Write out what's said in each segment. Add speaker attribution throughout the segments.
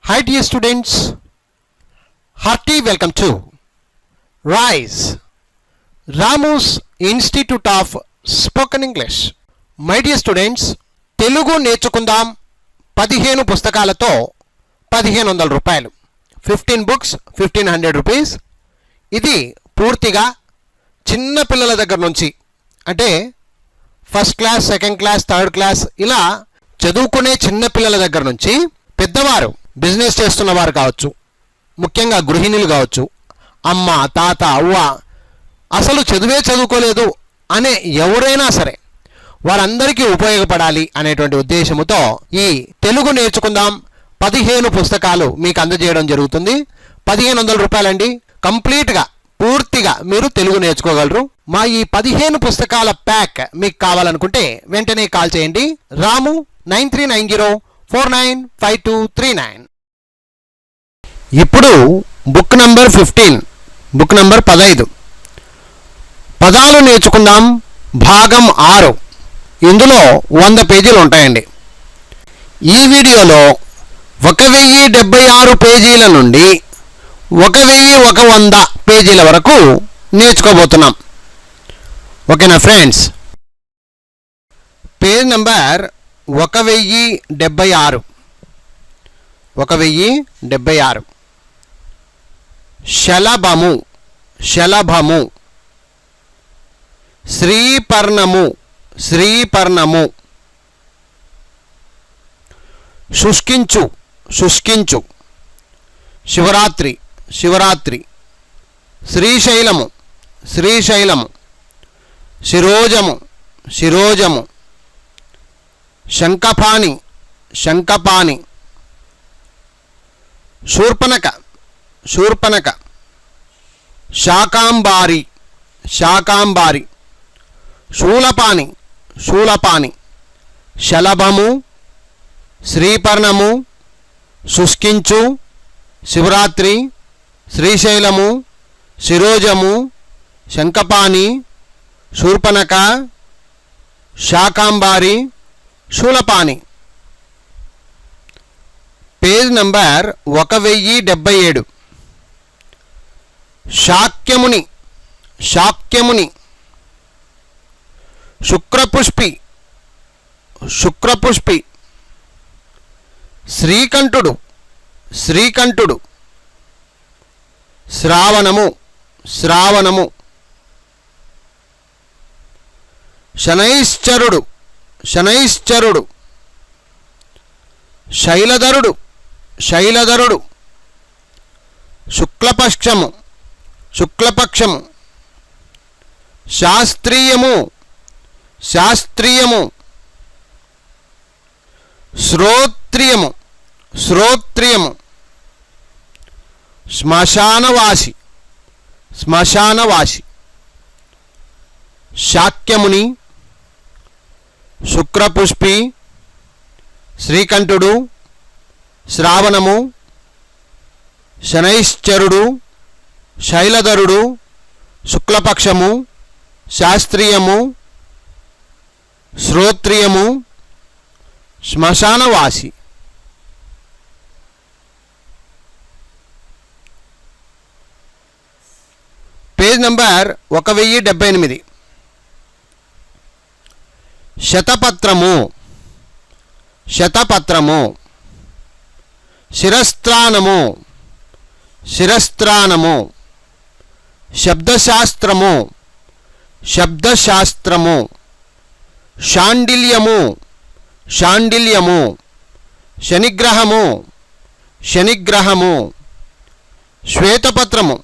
Speaker 1: Hi dear students, hearty welcome to RISE, Ramu's Institute of Spoken English. My dear students, Telugu నేర్చుకుందాం 15 పుస్తకాలతో 1500 రూపాయలు, 15 books 1500 rupees. ఇది పూర్తిగా చిన్న పిల్లల దగ్గర నుంచి, అంటే first class, second class, third class ఇలా చదువుకునే చిన్న పిల్లల దగ్గర నుంచి పెద్దవారు, బిజినెస్ చేస్తున్నవారు కావచ్చు, ముఖ్యంగా గృహిణులు కావచ్చు, అమ్మ, తాత, అవ్వ, అసలు చదువుకోలేదు అనే ఎవరైనా సరే వారందరికీ ఉపయోగపడాలి అనేటువంటి ఉద్దేశంతో ఈ తెలుగు నేర్చుకుందాం 15 పుస్తకాలు మీకు అందజేయడం జరుగుతుంది. 1500 రూపాయలండి. కంప్లీట్గా పూర్తిగా మీరు తెలుగు నేర్చుకోగలరు. మా ఈ 15 పుస్తకాల ప్యాక్ మీకు కావాలనుకుంటే వెంటనే కాల్ చేయండి. రాము 9390495239. ఇప్పుడు బుక్ నంబర్ 15, బుక్ నంబర్ 15, పదాలు నేర్చుకుందాం భాగం 6. ఇందులో 100 పేజీలు ఉంటాయండి. ఈ వీడియోలో 1076 పేజీల నుండి 1100 పేజీల వరకు నేర్చుకోబోతున్నాం. ఓకేనా ఫ్రెండ్స్? Page number 1076. 1076. శలభము, శలభము. శ్రీపర్ణము, శ్రీపర్ణము. శుష్కించు, శుష్కించు. శివరాత్రి, శివరాత్రి. శ్రీశైలము, శ్రీశైలము. శిరోజము, శిరోజము. శంఖపాణి, శంఖపాణి. శూర్పణఖ, శూర్పణఖ. శాకాంబారి, శాకాంబారి. శూలపాణి, శూలపాణి. శలభము, శ్రీపర్ణము, శుష్కించు, శివరాత్రి, శ్రీశైలము, శిరోజము, శంఖపాణి, శూర్పణఖ, శాకాంబారి, శూలపాణి. Page number 1077. శాక్యముని, శాక్యముని. శుక్రపుష్పి, శుక్రపుష్పి. శ్రీకంఠుడు, శ్రీకంఠుడు. శ్రావణము, శ్రావణము. శనైశ్చరుడు, శనైశ్చరుడు. శైలధరుడు, శైలధరుడు. శుక్లపక్షము, శుక్లపక్షము. శాస్త్రీయము, శాస్త్రీయము. శ్రోత్రియము, శ్రోత్రియము. శ్మశానవాసి, శ్మశానవాసి. శాక్యముని, శుక్రపుష్పి, శ్రీకంఠుడు, శ్రావణము, శనైశ్చరుడు, శైలధరుడు, శుక్లపక్షము, శాస్త్రీయము, శ్రోత్రియము, శ్మశానవాసి. Page number 1078. శతపత్రము, శతపత్రము. శిరస్త్రాణము, శిరస్త్రాణము. శబ్దశాస్త్రము, శబ్దశాస్త్రము. శాండిల్యము, శాండిల్యము. శనిగ్రహము, శనిగ్రహము. శ్వేతపత్రము,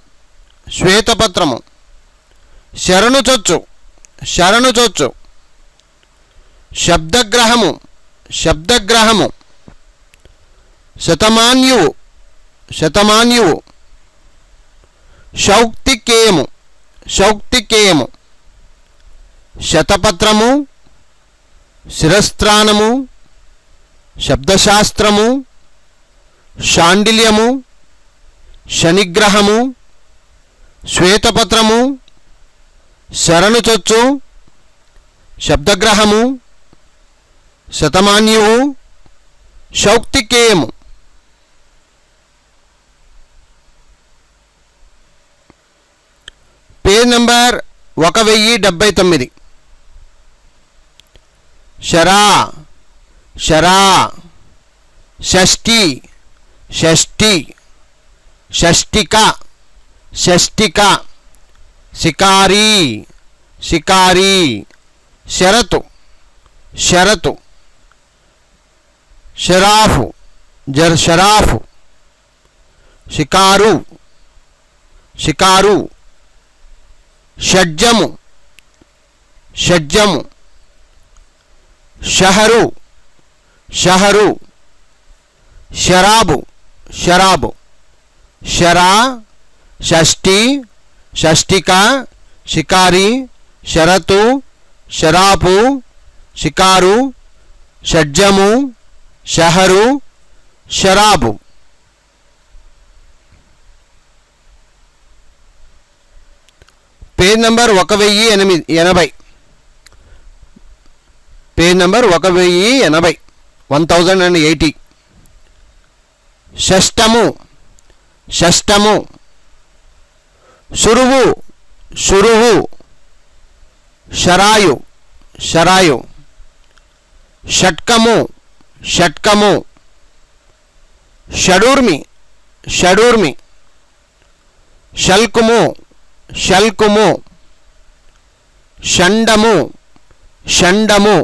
Speaker 1: శ్వేతపత్రము. శరణుచొచ్చు, శరణుచొచ్చు. శబ్దగ్రహము, శబ్దగ్రహము. శతమాన్యువు, శతమాన్యువు. శౌక్తికేయము, శౌక్తికేయము. శతపత్రము, శిరస్త్రాణము, శబ్దశాస్త్రము, శాండిల్యము, శనిగ్రహము, శ్వేతపత్రము, శరణుచొచ్చు, శబ్దగ్రహము, శతమాన్యువు, శౌక్తికేయము. Page number 1079. శరా శరా, షష్ఠి షష్ఠి, షష్ఠిక షష్ఠిక, శికారి శికారి, షరతు షరతు, షరాఫు షరాఫు, షికారు షికారు, షడ్జము షడ్జము, షహరు షహరు, షరాబు షరాబు, షరా షష్ఠి షష్ఠిక, షికారి, షరతు, షరాపు, షికారు, షడ్జము, షహరు, షరాబు. Page number 1080. Page number 1080, 1080. షష్టము షష్టము, సురువు సురువు, షరాయు షరాయు, షట్కము షట్కము, షడూర్మి షడూర్మి, షల్కుము షల్కుము, షండము షండము,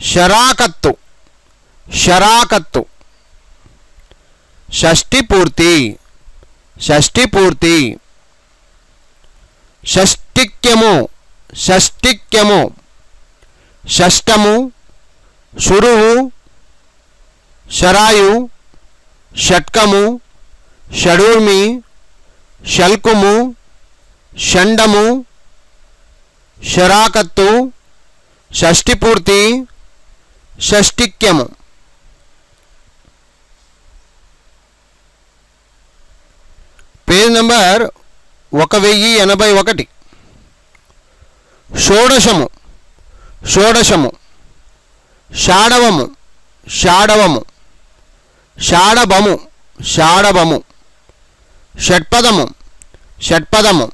Speaker 1: షరాకత్తు షరాకత్తు, షష్ఠి పూర్తి షష్ఠి పూర్తి, షష్ఠిక్యము షష్ఠిక్యము, షష్టము, సురువు, షరాయు, షట్కము, షడూర్మి, షల్కుము, షండము, షరాకత్తు, షష్ఠిపూర్తి, షష్ఠిక్యము. Page number 1081. షోడశము షోడశము, షాడవము షాడవము, షాడభము షాడభము, షట్పదము షట్పదము,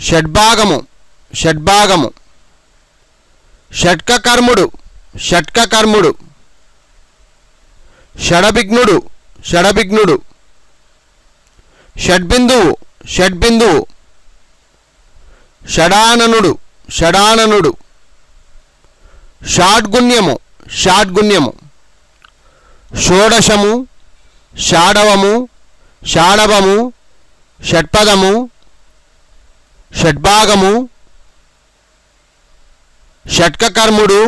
Speaker 1: షడ్భాగము షడ్భాగము, షట్కకర్ముడు షట్కకర్ముడు, షడభిఘ్నుడు షడభిఘ్నుడు, షడ్బిందువు షడ్బిందువు, షడాననుడు షడాననుడు, షాడ్గుణ్యము షాడ్గుణ్యము, షోడశము షాడవము షాడభము, షట్పదము, షడ్భాగము, షట్కకర్ముడు,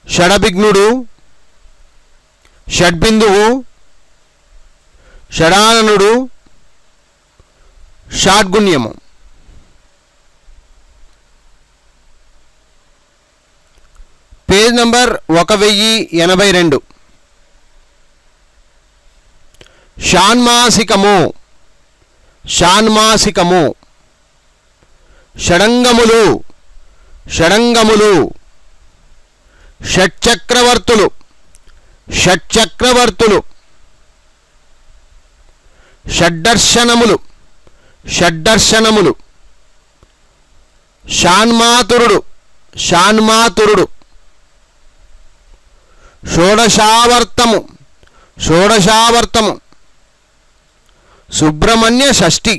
Speaker 1: షడభిఘ్నుడు, షడ్బిందువు, షడాననుడు, షాడ్గుణ్యము. Page number 1082. షాన్మాసికము షాన్మాసికము, షడంగములు షడంగములు, షట్చక్రవర్తులు షట్చక్రవర్తులు, షడ్దర్శనములు షడ్దర్శనములు, షాన్మాతురుడు షాన్మాతురుడు, షోడశావర్తము షోడశావర్తము, సుబ్రహ్మణ్య షష్ఠి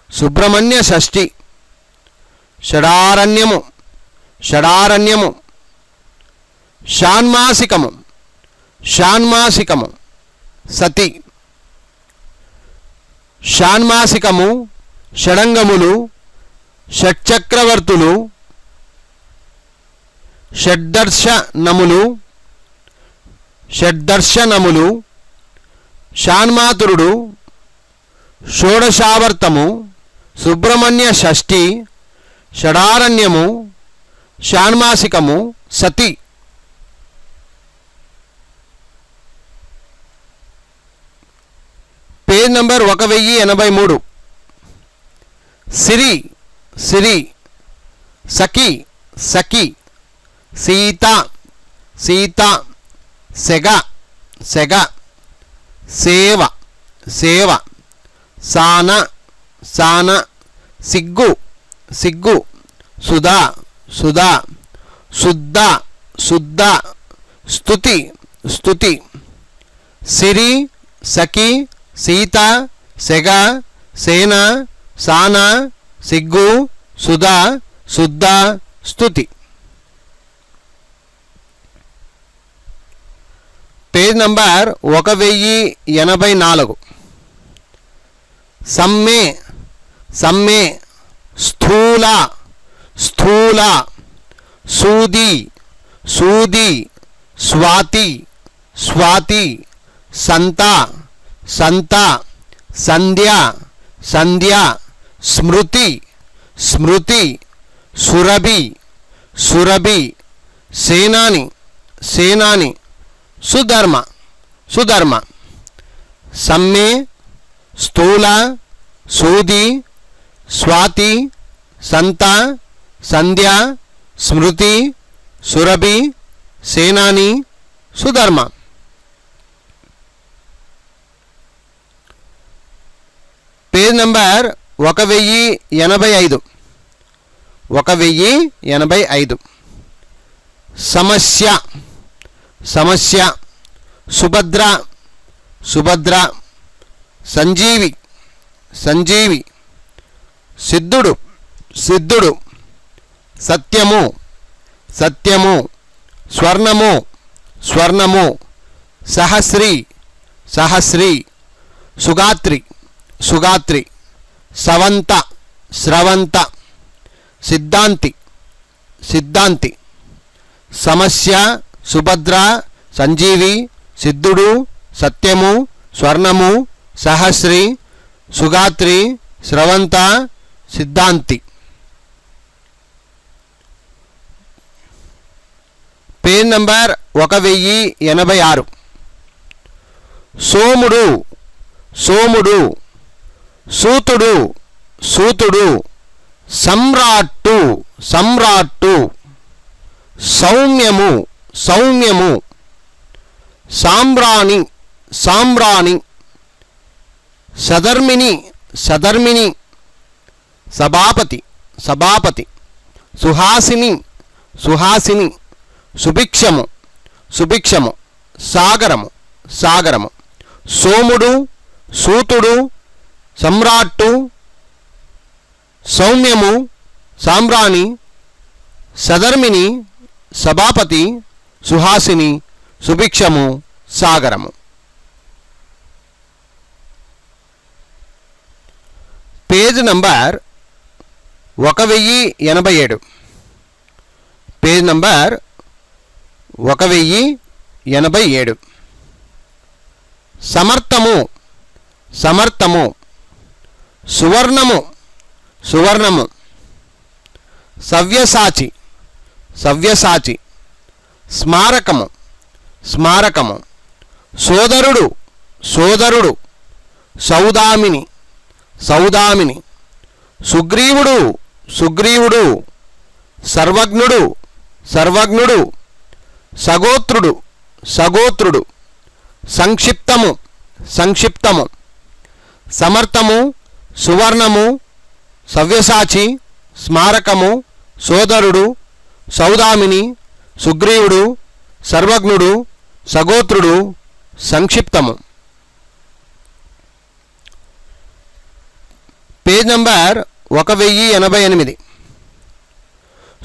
Speaker 1: సుబ్రహ్మణ్య షష్ఠి, షడారణ్యము షడారణ్యము, షాన్మాసికము షాన్మాసికము, సతి. షాన్మాసికము, షడంగములు, షట్చక్రవర్తులు, షడ్దర్శనములు షడ్దర్శనములు, షాన్మాతురుడు, షోడశావర్తము, సుబ్రహ్మణ్య షష్ఠి, షడారణ్యము, షాన్మాసికము, సతి. Page number 1083. సిరి సిరి, సఖి సఖి, సీత సీత, సెగ సెగ, సేవ సేవ, సాన సాన సిగ్గు సిగ్గు సుధా సుధా శుద్ధ శుద్ధ స్తుతి స్తుతి సిరి సఖి సీత సెగ సేన సాన సిగ్గు సుధా శుద్ధ స్తుతి. Page number 1084. సమ్మె సమ్మె స్థూల స్థూల సూది సూది స్వాతి స్వాతి సంత సంత సంధ్య సంధ్య స్మృతి స్మృతి సురభి సురభి సేనాని సేనాని సుధర్మ సుధర్మ. సమ్మె స్థూల సూది స్వాతి సంత సంధ్య స్మృతి సురభి సేనాని సుధర్మ. Page number 1085. 1085. సమస్య సమస్య సుభద్ర సుభద్ర సంజీవి సంజీవి సిద్ధుడు సిద్ధుడు సత్యము సత్యము స్వర్ణము స్వర్ణము సహస్రి సహస్రి సుగాత్రి సుగాత్రి స్రవంత స్రవంత సిద్ధాంతి సిద్ధాంతి. సమస్య సుభద్ర సంజీవి సిద్ధుడు సత్యము స్వర్ణము సహస్రి సుగాత్రి స్రవంత సిద్ధాంతి. Page number 1086. సోముడు సోముడు సూతుడు సూతుడు సమ్రాట్టు సమ్రాట్టు సౌమ్యము సౌమ్యము సాంబ్రాణి సాంబ్రాణి సధర్మిణి సధర్మిణి సభాపతి సభాపతి సుహాసిని సుహాసిని సుభిక్షము సుభిక్షము సాగరము సాగరము. సోముడు సూతుడు సమ్రాట్టు సౌమ్యము సాంబ్రాణి సధర్మిణి సభాపతి సుహాసిని సుభిక్షము సాగరము. Page number 1087. Page number 1087. సమర్థము సమర్థము సువర్ణము సువర్ణము సవ్యసాచి సవ్యసాచి స్మారకము స్మారకము సోదరుడు సోదరుడు సౌదామిని సౌదామిని సుగ్రీవుడు సుగ్రీవుడు సర్వజ్ఞుడు సర్వజ్ఞుడు సగోత్రుడు సగోత్రుడు సంక్షిప్తము సంక్షిప్తము సమర్థము సువర్ణము సవ్యసాచి స్మారకము సోదరుడు సౌదామిని సుగ్రీవుడు సర్వజ్ఞుడు సగోత్రుడు సంక్షిప్తము. Page number 1088.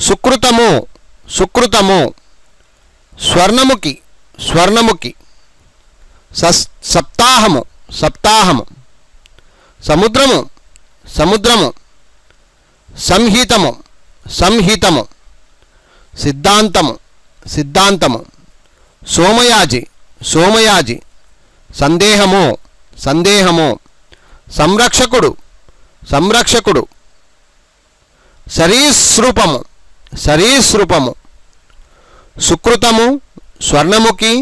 Speaker 1: సుకృతము సుకృతము స్వర్ణముఖి స్వర్ణముఖి సప్తాహము సప్తాహము సముద్రము సముద్రము సంహితము సంహితము సిద్ధాంతము సిద్ధాంతము సోమయాజి సోమయాజి సందేహము సందేహము సంరక్షకుడు సంరక్షకుడు సరీసృపము సరీసృపము సుకృతము స్వర్ణముఖి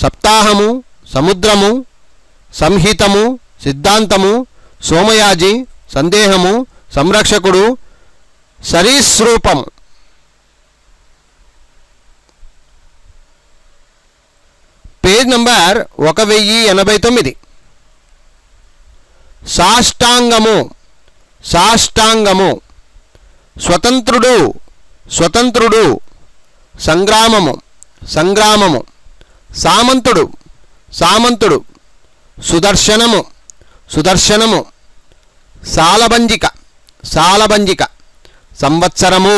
Speaker 1: సప్తాహము సముద్రము సంహితము సిద్ధాంతము సోమయాజి సందేహము సంరక్షకుడు సరీసృపము. Page number 1089. సాష్టాంగము సాష్టాంగము, స్వతంత్రుడు స్వతంత్రుడు, సంగ్రామము సంగ్రామము, సామంతుడు సామంతుడు, సుదర్శనము సుదర్శనము, సాలబంజిక సాలబంజిక, సంవత్సరము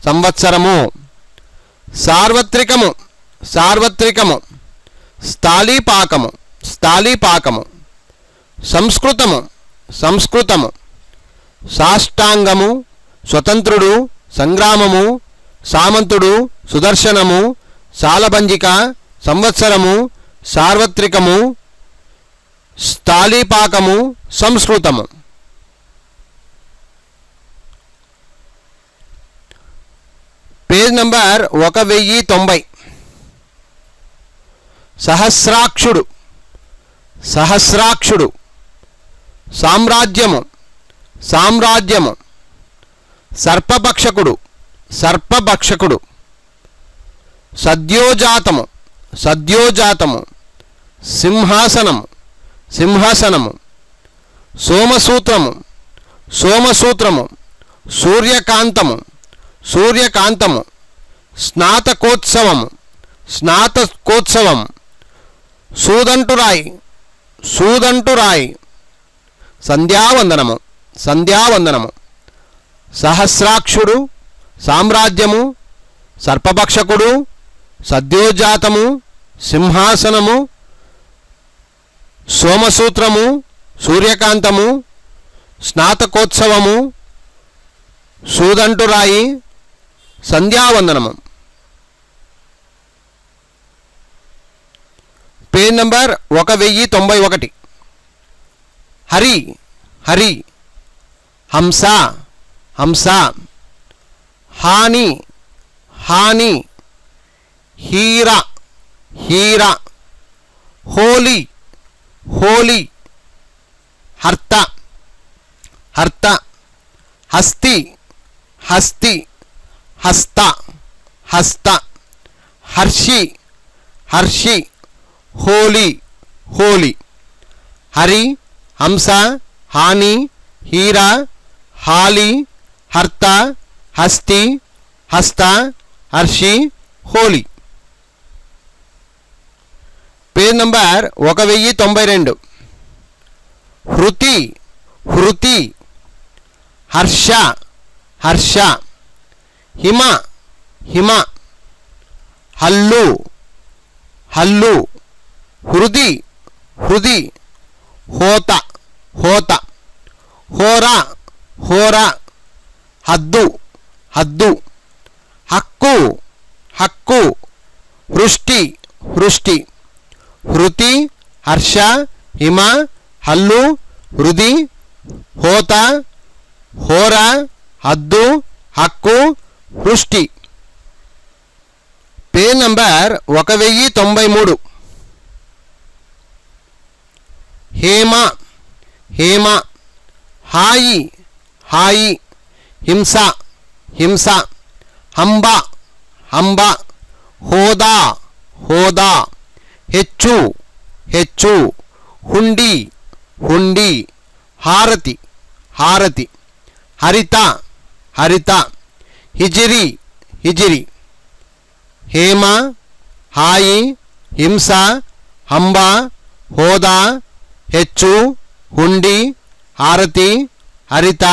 Speaker 1: సంవత్సరము, సార్వత్రికము సార్వత్రికము, స్థాళీపాకము స్థాళీపాకము, సంస్కృతము సంస్కృతము, సాష్టాంగము, స్వతంత్రుడు, సంగ్రామము, సామంతుడు, సుదర్శనము, సాలబంజిక, సంవత్సరము, సార్వత్రికము, స్థాళీపాకము, సంస్కృతము. Page number 1090. సహస్రాక్షుడు సహస్రాక్షుడు, సామ్రాజ్యము సామ్రాజ్యము, సర్పభక్షకుడు సర్పభక్షకుడు, సద్యోజాతము సద్యోజాతము, సింహాసనము సింహాసనము, సోమసూత్రము సోమసూత్రము, సూర్యకాంతము సూర్యకాంతము, స్నాతకోత్సవము స్నాతకోత్సవం, సూదంటురాయి సూదంటురాయి, సంధ్యావందనము సంధ్యావందనము, సహస్రాక్షుడు, సామ్రాజ్యము, సర్పభక్షకుడు, సద్యోజాతము, సింహాసనము, సోమసూత్రము, సూర్యకాంతము, స్నాతకోత్సవము, సూదంటురాయి, సంధ్యావందనము. Page number 1091. హరి హరి, హంస హంస, హాని హాని, హీర హీర, హోలీ హోలీ, హర్త హర్త, హస్తి హస్తి, హస్త హస్త, హర్షి హర్షి, హోలీ హోలీ. హరి, హంస, హాని, హీర, హాలి, హర్త, హస్తి, హస్త, హర్షి, హోలీ. Page number 1092. హృతి హృతి, హర్ష హర్ష, హిమ హిమ, హల్లు హల్లు, హృది హృది, హోత హోత, హోర హోర, హద్దు హద్దు, హక్కు హక్కు, వృష్టి వృష్టి. హృతి, హర్ష, హిమ, హల్లు, హృది, హోత, హోర, హద్దు, హక్కు, వృష్టి. Page number 1093. హేమ హేమ, హాయి హాయి, హింస హింస, హంబ హంబ, హోదా హోదా, హెచ్చు హెచ్చు, హుండి హుండి, హారతి హారతి, హరిత హరిత, హిజిరి హిజిరి. హేమ, హాయి, హింస, హంబ, హోదా, హెచ్చు, హుండి, హారతి, హరిత,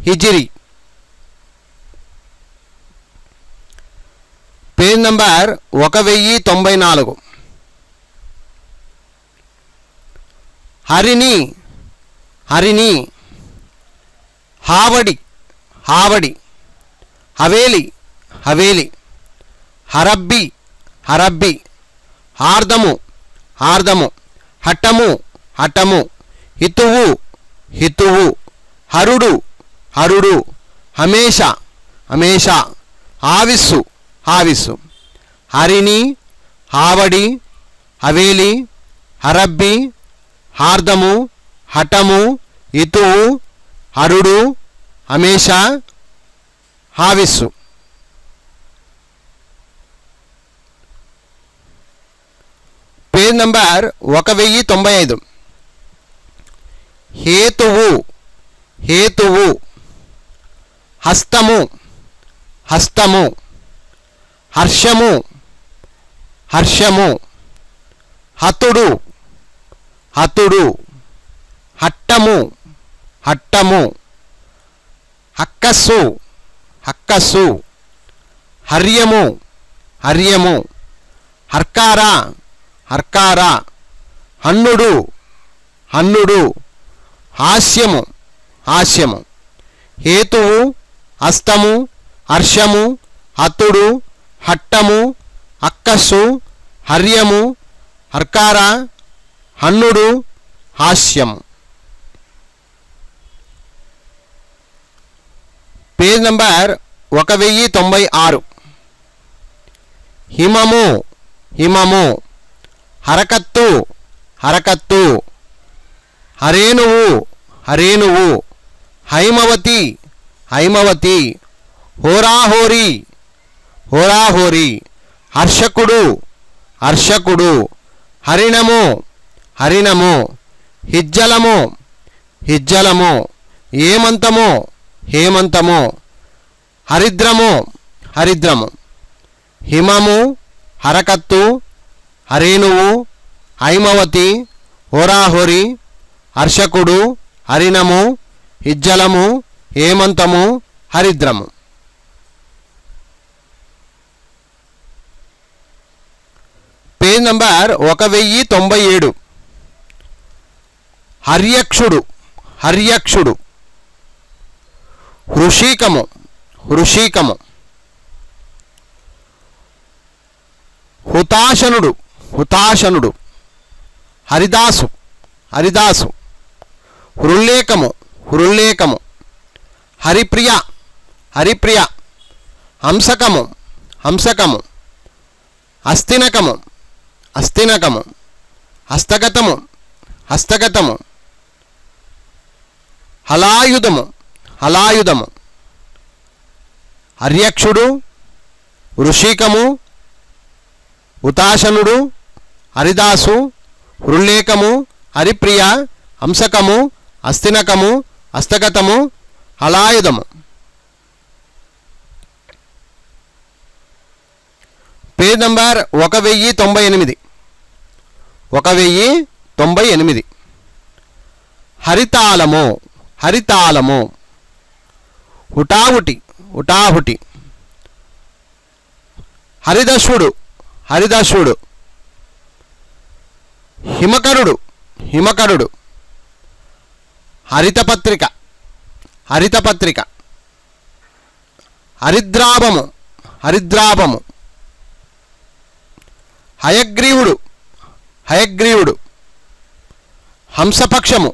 Speaker 1: హిజిరి. Page number 1094. హరిణి హరిణి, హావడి హావడి, హవేలి హవేలి, హరబ్బి హరబ్బి, హార్దము హార్దము, హఠము హఠము, హితువు హితువు, హరుడు హరుడు, హమేష హమేష, ఆవిస్సు ఆవిస్సు. హరిణి, హావడి, హవేలి, హరబ్బి, హార్దము, హఠము, హితువు, హరుడు, హమేష, హావిస్సు. Page number 1095. హేతువు హేతువు. హస్తము హస్తము. హర్షము హర్షము. హతుడు హతుడు. హట్టము హట్టము. హక్కస్సు హక్కస్సు. హర్యము హర్యము. హర్కార హర్కార. హన్నుడు హన్నుడు. హాస్యము హాస్యము. హేతువు హస్తము హర్షము హతుడు హట్టము అక్కస్సు హర్యము హర్కార హన్నుడు హాస్యము. Page number 1096. హిమము హిమము. హరకత్తు హరకత్తు. హరేణువు హరేణువు. హైమవతి హైమవతి. హోరాహోరీ హోరాహోరీ. హర్షకుడు హర్షకుడు. హరిణము హరిణము. హిజ్జలము హిజ్జలము. హేమంతము హేమంతము. హరిద్రము హరిద్రము. హిమము హరకత్తు హరేణువు హైమవతి హోరాహోరి హర్షకుడు హరిణము హిజ్జలము హేమంతము హరిద్రము. Page number 1097. హర్యక్షుడు హర్యక్షుడు. హృషీకము హృషీకము. హుతాశనుడు హుతాశనుడు. హరిదాసు హరిదాసు. హృల్లేఖము హృల్లేఖము. హరిప్రియ హరిప్రియ. హంసకము హంసకము. అస్థినకము అస్థినకము. హస్తగతము హస్తగతము. హలాయుధము హలాయుధము. హర్యక్షుడు వృషికము ఉతాశనుడు హరిదాసు హృల్లేఖము హరిప్రియ హంసకము అస్థినకము హస్తగతము హలాయుధము. Page number 1098. 1098. హరితాళము హరితాళము. హుటాహుటి హుటాహుటి. హరిదశ్వుడు హరిదశ్వుడు. హిమకరుడు హిమకరుడు. హరితపత్రిక హరితపత్రిక. హరిద్రాభము హరిద్రాభము. హయగ్రీవుడు హయగ్రీవుడు. హంసపక్షము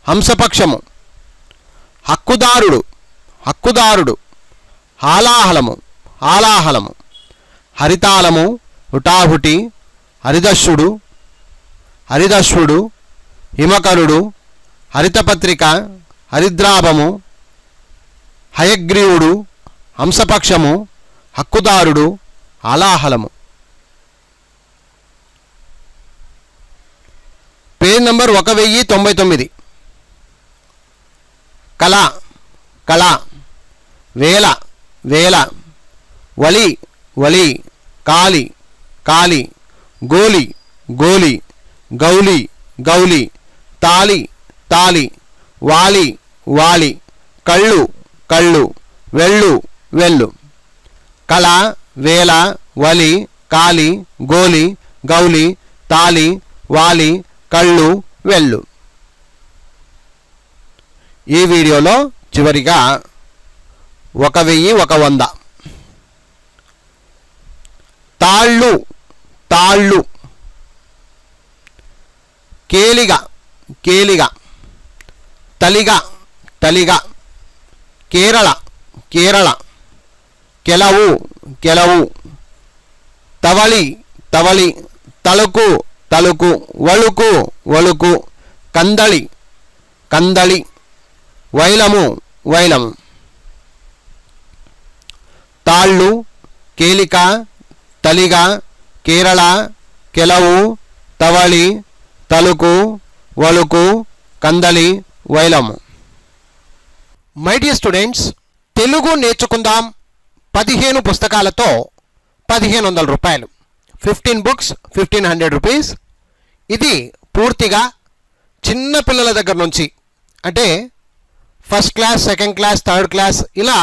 Speaker 1: హంసపక్షము. హక్కుదారుడు హక్కుదారుడు. హాలాహలము హాలాహలము. హరితాళము హుటాహుటి హరిదశ్వుడు హరిదశ్వుడు. హిమకరుడు హరితపత్రిక హరిద్రాభము హయగ్రీవుడు హంసపక్షము హక్కుదారుడు హాలాహలము. Page number 1099. కళ కళ. వేల వేల. వలి వలి. కాలి కాలి. గోలి గోలి. గౌలి గౌలి. తాలి తాలి. వాలి వాలి. కళ్ళు కళ్ళు. వెళ్ళు వెళ్ళు. కళ వేల వలి కాలి గోలి గౌలి తాలి వాలి కళ్ళు వెళ్ళు. ఈ వీడియోలో చివరిగా 1100. తాళ్ళు తాళ్ళు. కేలిగ కేలిగ. తలిగ తలిగ. కేరళ కేరళ. కెలవు కెలవు. తవళి తవళి. తలుకు తలుకు. వలుకు వలుకు. కందళి కందళి. వైలము వైలము. తాళ్ళు కేలిక తలిగ కేరళ కెలవు తవళి తలుకు వలుకు కందలి వైలము. మై డియర్ స్టూడెంట్స్, తెలుగు నేర్చుకుందాం 15 పుస్తకాలతో 1500 రూపాయలు, 15 బుక్స్ 1500 రూపీస్. ఇది పూర్తిగా చిన్న పిల్లల దగ్గర నుంచి, అంటే first class, second class, third class ఇలా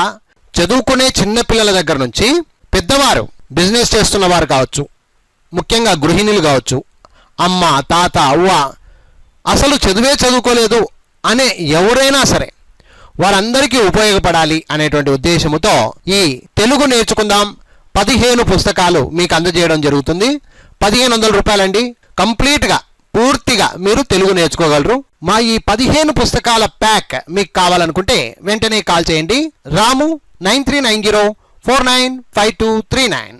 Speaker 1: చదువుకునే చిన్న పిల్లల దగ్గర నుంచి పెద్దవారు, బిజినెస్ చేస్తున్న వారు కావచ్చు, ముఖ్యంగా గృహిణులు కావచ్చు, అమ్మ, తాత, అవ్వ, అసలు చదువుకోలేదు అనే ఎవరైనా సరే వారందరికీ ఉపయోగపడాలి అనేటువంటి ఉద్దేశంతో ఈ తెలుగు నేర్చుకుందాం 15 పుస్తకాలు మీకు అందజేయడం జరుగుతుంది. 1500 రూపాయలండి. కంప్లీట్గా పూర్తిగా మీరు తెలుగు నేర్చుకోగలరు. మా ఈ 15 పుస్తకాల ప్యాక్ మీకు కావాలనుకుంటే వెంటనే కాల్ చేయండి. రాము 9390495239.